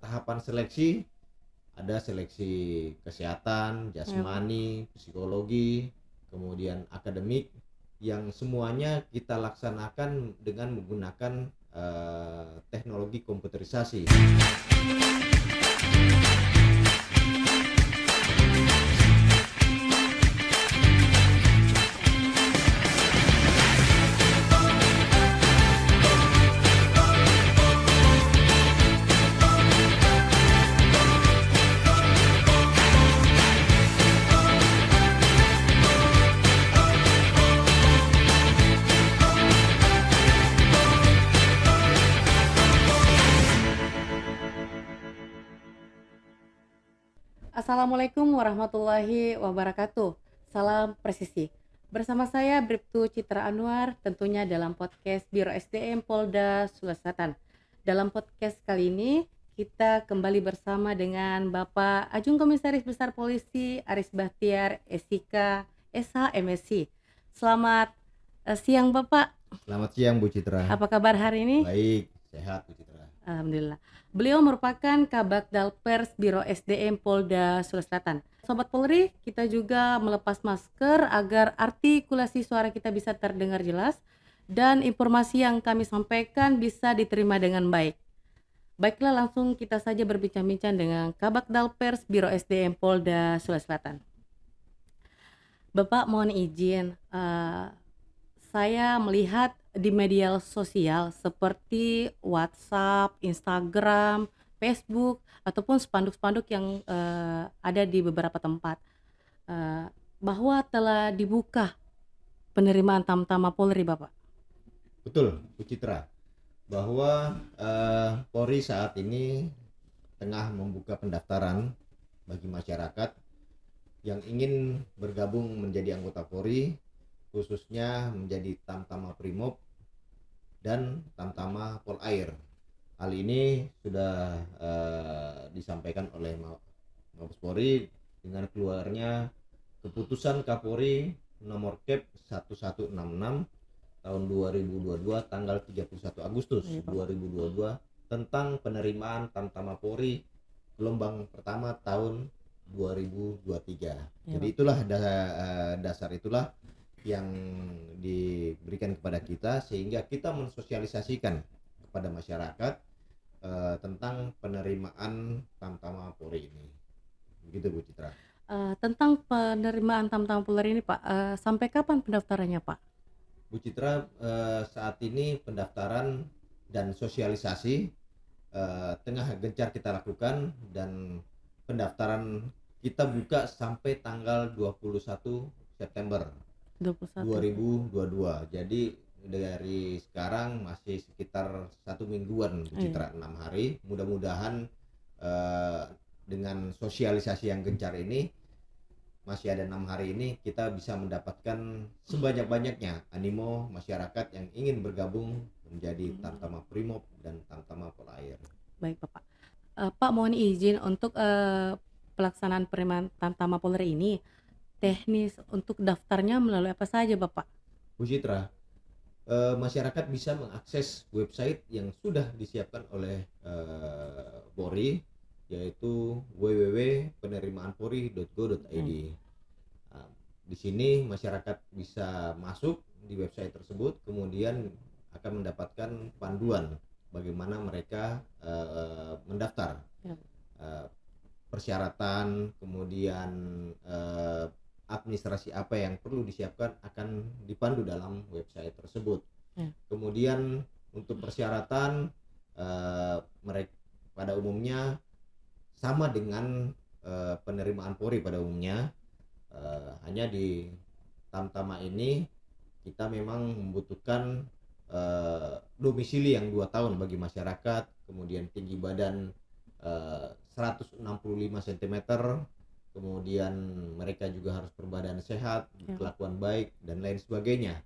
tahapan seleksi, ada seleksi kesehatan, jasmani, psikologi, kemudian akademik, yang semuanya kita laksanakan dengan menggunakan teknologi komputerisasi. Assalamualaikum warahmatullahi wabarakatuh. Salam presisi. Bersama saya Bribtu Citra Anwar, tentunya dalam podcast Biro SDM Polda Sulawesi Selatan. Dalam podcast kali ini kita kembali bersama dengan Bapak Ajung Komisaris Besar Polisi Aris Bahtiar SIK SH MSI. Selamat siang Bapak. Selamat siang Bu Citra. Apa kabar hari ini? Baik, sehat Bu Citra. Alhamdulillah. Beliau merupakan Kabak Dalpers Biro SDM Polda Sulawesi Selatan. Sobat Polri, kita juga melepas masker agar artikulasi suara kita bisa terdengar jelas dan informasi yang kami sampaikan bisa diterima dengan baik. Baiklah, langsung kita saja berbincang-bincang dengan Kabak Dalpers Biro SDM Polda Sulawesi Selatan. Bapak, mohon izin, saya melihat di media sosial seperti WhatsApp, Instagram, Facebook, ataupun spanduk-spanduk yang ada di beberapa tempat bahwa telah dibuka penerimaan Tamtama Polri, Bapak. Betul, Bu Citra, bahwa Polri saat ini tengah membuka pendaftaran bagi masyarakat yang ingin bergabung menjadi anggota Polri, khususnya menjadi Tamtama Primob dan Tamtama Polair. Hal ini sudah disampaikan oleh Mabes Polri dengan keluarnya keputusan Kapolri nomor Kep 1166 tahun 2022 tanggal 31 Agustus 2022 tentang penerimaan Tamtama Polri gelombang pertama tahun 2023. Jadi itulah dasar itulah yang diberikan kepada kita sehingga kita mensosialisasikan kepada masyarakat tentang penerimaan Tamtama Polri ini. Begitu Bu Citra. Tentang penerimaan Tamtama Polri ini Pak, sampai kapan pendaftarannya Pak? Bu Citra, saat ini pendaftaran dan sosialisasi tengah gencar kita lakukan dan pendaftaran kita buka sampai tanggal 21 September 2022. Jadi dari sekarang masih sekitar 1 mingguan Bu Citra, 6 hari. Mudah-mudahan dengan sosialisasi yang gencar ini masih ada 6 hari ini kita bisa mendapatkan sebanyak-banyaknya animo masyarakat yang ingin bergabung menjadi Tamtama Primob dan Tamtama Polair. Baik Bapak. Pak, mohon izin untuk pelaksanaan penerimaan Tamtama Polri ini, teknis untuk daftarnya melalui apa saja Bapak? Bu Citra, masyarakat bisa mengakses website yang sudah disiapkan oleh Polri, yaitu www.penerimaanpolri.go.id. Di sini masyarakat bisa masuk di website tersebut, kemudian akan mendapatkan panduan bagaimana mereka mendaftar, persyaratan, kemudian administrasi apa yang perlu disiapkan akan dipandu dalam website tersebut. Kemudian untuk persyaratan mereka pada umumnya sama dengan penerimaan Polri pada umumnya, hanya di Tamtama ini kita memang membutuhkan domisili yang 2 tahun bagi masyarakat, kemudian tinggi badan 165 cm, kemudian mereka juga harus berbadan sehat, kelakuan baik dan lain sebagainya.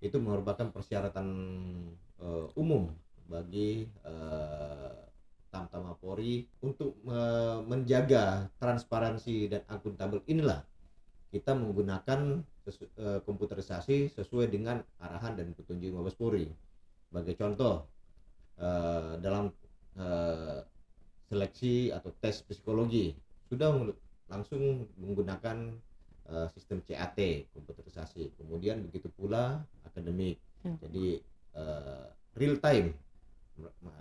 Itu merupakan persyaratan umum bagi Tamtama Polri. Untuk menjaga transparansi dan akuntabel inilah kita menggunakan komputerisasi sesuai dengan arahan dan petunjuk Mabes Polri. Sebagai contoh, dalam seleksi atau tes psikologi sudah langsung menggunakan sistem CAT, komputerisasi. Kemudian begitu pula akademik. Jadi real time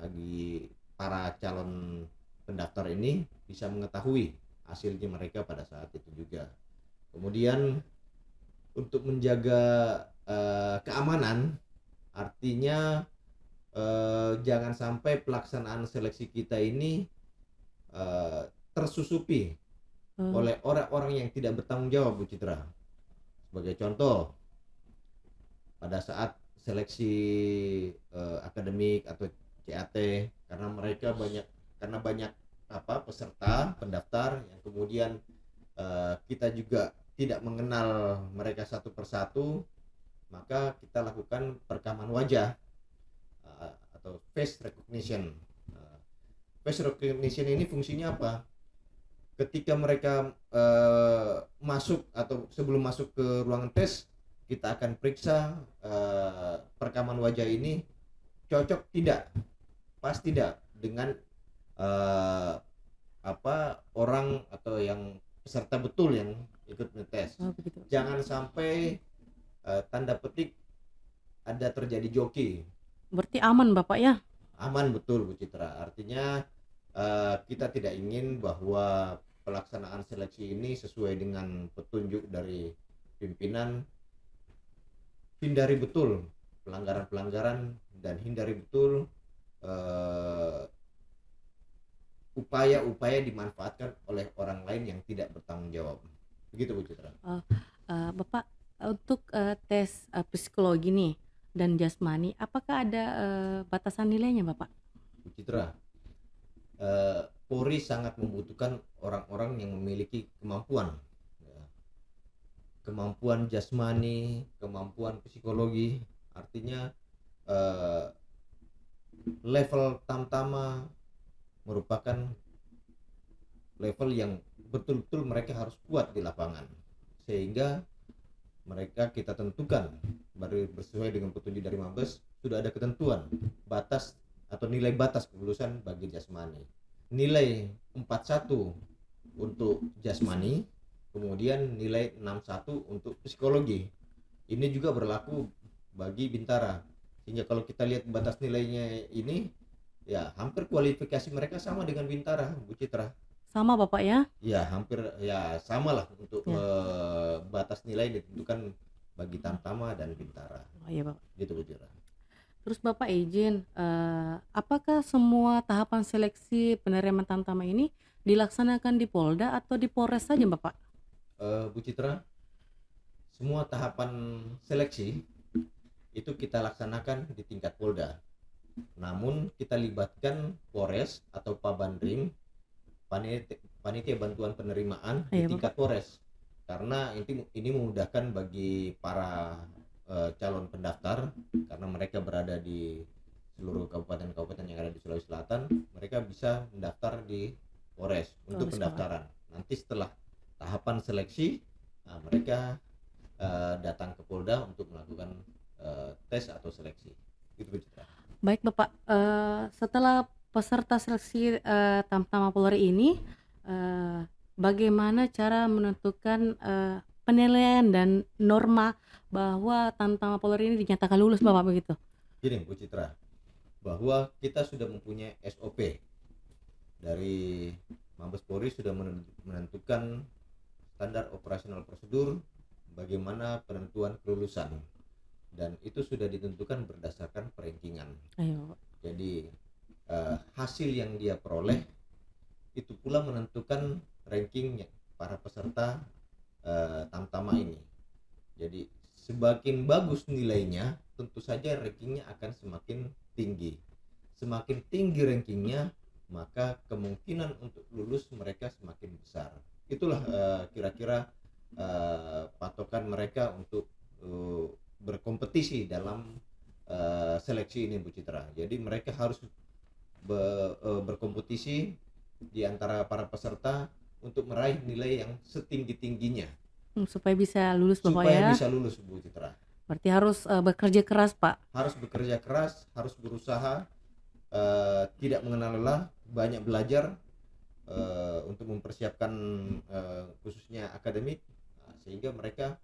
bagi para calon pendaftar ini bisa mengetahui hasilnya mereka pada saat itu juga. Kemudian untuk menjaga keamanan, artinya jangan sampai pelaksanaan seleksi kita ini tersusupi oleh orang-orang yang tidak bertanggung jawab, Bu Citra. Sebagai contoh, pada saat seleksi akademik atau CAT, karena banyak peserta pendaftar yang kemudian kita juga tidak mengenal mereka satu persatu, maka kita lakukan perekaman wajah atau face recognition. Face recognition ini fungsinya apa? Ketika mereka masuk atau sebelum masuk ke ruangan tes, kita akan periksa perekaman wajah ini cocok tidak, pas tidak dengan orang atau yang peserta betul yang ikut ngetes. Jangan sampai tanda petik ada terjadi joki. Berarti aman Bapak ya? Aman, betul Bu Citra. Artinya kita tidak ingin bahwa pelaksanaan seleksi ini sesuai dengan petunjuk dari pimpinan. Hindari betul pelanggaran-pelanggaran dan hindari betul upaya-upaya dimanfaatkan oleh orang lain yang tidak bertanggung jawab. Begitu Bu Citra. Bapak, untuk tes psikologi nih dan jasmani, apakah ada batasan nilainya Bapak? Bu Citra, Polri sangat membutuhkan orang-orang yang memiliki kemampuan jasmani, kemampuan psikologi. Artinya level tamtama merupakan level yang betul-betul mereka harus kuat di lapangan, sehingga mereka kita tentukan baru sesuai dengan petunjuk dari Mabes, sudah ada ketentuan batas atau nilai batas kelulusan bagi jasmani. Nilai 41 untuk jasmani, kemudian nilai 61 untuk psikologi. Ini juga berlaku bagi Bintara. Sehingga kalau kita lihat batas nilainya ini, ya hampir kualifikasi mereka sama dengan Bintara, Bu Citra. Sama Bapak ya? Ya hampir ya sama lah untuk batas nilai ditentukan bagi Tamtama dan Bintara. Oh iya Bapak. Gitu Bu Citra. Terus Bapak izin, apakah semua tahapan seleksi penerimaan Tamtama ini dilaksanakan di Polda atau di Polres saja Bapak? Bu Citra, semua tahapan seleksi itu kita laksanakan di tingkat Polda. Namun kita libatkan Polres atau Pabandrim, panitia bantuan penerimaan di tingkat Polres, karena ini memudahkan bagi para calon pendaftar, karena mereka berada di seluruh kabupaten-kabupaten yang ada di Sulawesi Selatan. Mereka bisa mendaftar di Polres untuk pendaftaran. Nanti setelah tahapan seleksi, mereka datang ke Polda untuk melakukan tes atau seleksi. Gitu. Baik Bapak, setelah peserta seleksi Tamtama Polri ini, bagaimana cara menentukan penilaian dan norma bahwa Tamtama Polri ini dinyatakan lulus Bapak begitu? Gini Bu Citra, bahwa kita sudah mempunyai SOP dari Mabes Polri, sudah menentukan standar operasional prosedur bagaimana penentuan kelulusan, dan itu sudah ditentukan berdasarkan perankingan. Jadi hasil yang dia peroleh itu pula menentukan ranking para peserta Tamtama ini. Jadi semakin bagus nilainya, tentu saja rankingnya akan semakin tinggi. Semakin tinggi rankingnya, maka kemungkinan untuk lulus mereka semakin besar. Itulah kira-kira patokan mereka untuk berkompetisi dalam seleksi ini Bu Citra. Jadi mereka harus berkompetisi di antara para peserta untuk meraih nilai yang setinggi-tingginya. Supaya bisa lulus Bapak ya? Supaya bisa lulus Bu Citra. Berarti harus bekerja keras Pak? Harus bekerja keras, harus berusaha tidak mengenal lelah, banyak belajar untuk mempersiapkan khususnya akademik, sehingga mereka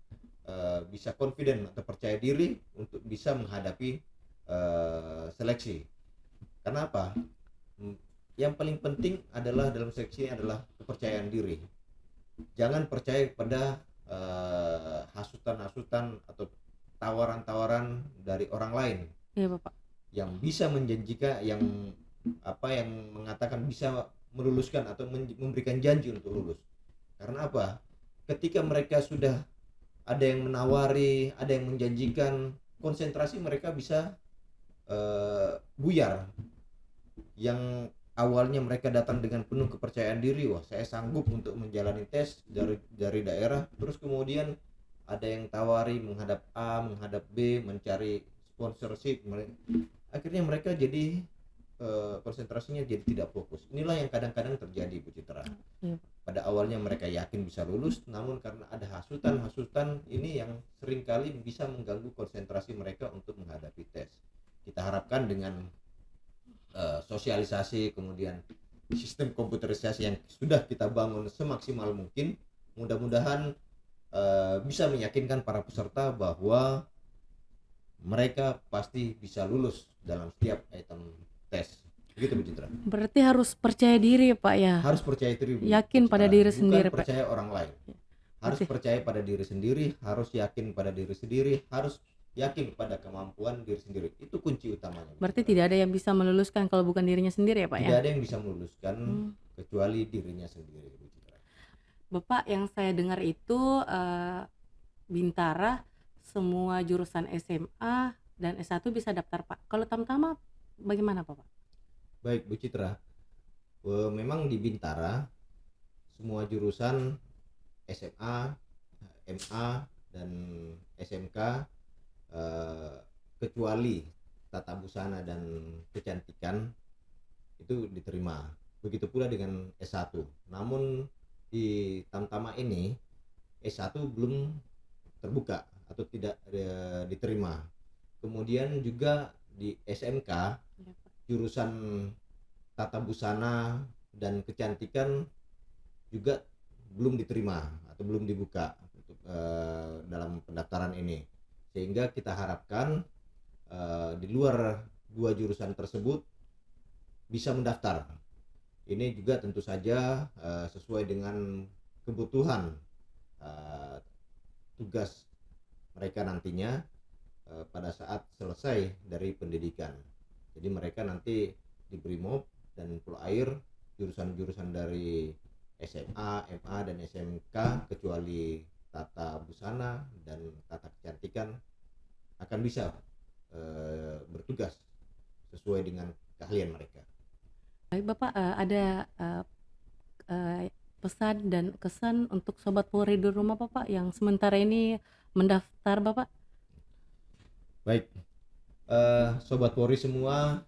bisa confident atau percaya diri untuk bisa menghadapi seleksi. Karena apa? Yang paling penting adalah dalam seleksi ini adalah kepercayaan diri. Jangan percaya pada hasutan-hasutan atau tawaran-tawaran dari orang lain. Iya Bapak. Yang bisa menjanjikan, yang mengatakan bisa meluluskan atau memberikan janji untuk lulus. Karena apa? Ketika mereka sudah ada yang menawari, ada yang menjanjikan, konsentrasi mereka bisa buyar. Yang awalnya mereka datang dengan penuh kepercayaan diri, wah saya sanggup untuk menjalani tes dari daerah, terus kemudian ada yang tawari menghadap A, menghadap B, mencari sponsorship, akhirnya mereka jadi konsentrasinya jadi tidak fokus. Inilah yang kadang-kadang terjadi, Bu Citra. Pada awalnya mereka yakin bisa lulus, namun karena ada hasutan ini yang seringkali bisa mengganggu konsentrasi mereka untuk menghadapi tes. Kita harapkan dengan sosialisasi, kemudian sistem komputerisasi yang sudah kita bangun semaksimal mungkin, mudah-mudahan bisa meyakinkan para peserta bahwa mereka pasti bisa lulus dalam setiap item tes. Begitu Bu Citra. Berarti harus percaya diri Pak ya. Harus percaya diri, Bu yakin Citra. pada diri Bukan sendiri Pak. percaya orang lain. Harus percaya pada diri sendiri, harus yakin pada diri sendiri, harus yakin pada kemampuan diri sendiri. Itu kunci utamanya. Berarti tidak ada yang bisa meluluskan kalau bukan dirinya sendiri ya Pak Tidak ya? ada yang bisa meluluskan kecuali dirinya sendiri, Bu Citra. Bapak, yang saya dengar itu Bintara semua jurusan SMA dan S1 bisa daftar Pak. Kalau Tamtama bagaimana Pak? Baik Bu Citra, memang di Bintara semua jurusan SMA, MA dan SMK kecuali tata busana dan kecantikan itu diterima. Begitu pula dengan S1. Namun di Tamtama ini S1 belum terbuka atau tidak diterima. Kemudian juga di SMK jurusan tata busana dan kecantikan juga belum diterima atau belum dibuka untuk dalam pendaftaran ini, sehingga kita harapkan di luar dua jurusan tersebut bisa mendaftar. Ini juga tentu saja sesuai dengan kebutuhan tugas mereka nantinya pada saat selesai dari pendidikan. Jadi mereka nanti di Brimob dan Polair jurusan-jurusan dari SMA, MA dan SMK kecuali tata busana dan tata kecantikan akan bisa bertugas sesuai dengan keahlian mereka. Baik Bapak, ada pesan dan kesan untuk Sobat Polri di rumah Bapak yang sementara ini mendaftar Bapak? Baik, Sobat Polri semua,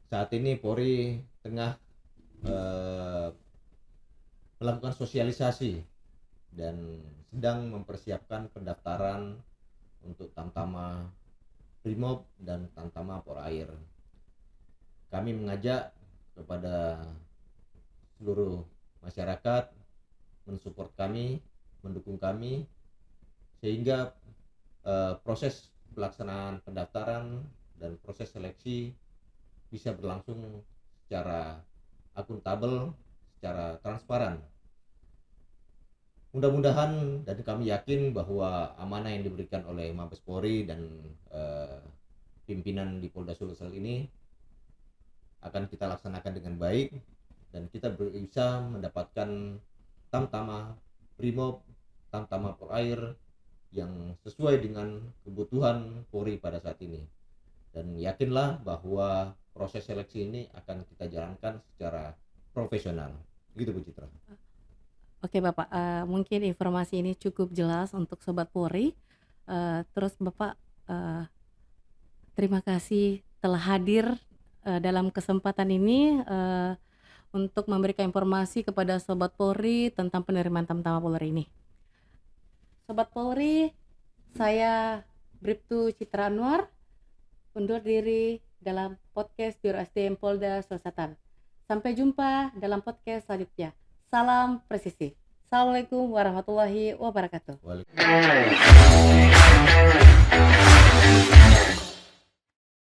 saat ini Polri tengah melakukan sosialisasi dan sedang mempersiapkan pendaftaran untuk Tamtama Brimob dan Tamtama Polair. Kami mengajak kepada seluruh masyarakat mensupport kami, mendukung kami, sehingga proses pelaksanaan pendaftaran dan proses seleksi bisa berlangsung secara akuntabel, secara transparan. Mudah-mudahan dan kami yakin bahwa amanah yang diberikan oleh Mabes Polri dan pimpinan di Polda Sulsel ini akan kita laksanakan dengan baik dan kita bisa mendapatkan Tamtama Brimob, Tamtama Polair yang sesuai dengan kebutuhan Polri pada saat ini. Dan yakinlah bahwa proses seleksi ini akan kita jalankan secara profesional. Begitu Bu Citra. Oke Bapak, mungkin informasi ini cukup jelas untuk Sobat Polri. Terus Bapak, terima kasih telah hadir dalam kesempatan ini untuk memberikan informasi kepada Sobat Polri tentang penerimaan Tamtama Polri ini. Sobat Polri, saya Bribtu Citra Anwar undur diri. dalam podcast Biro SDM Polda Sulsel. Sampai jumpa dalam podcast selanjutnya. Salam presisi. Assalamualaikum warahmatullahi wabarakatuh. Waalaikumsalam.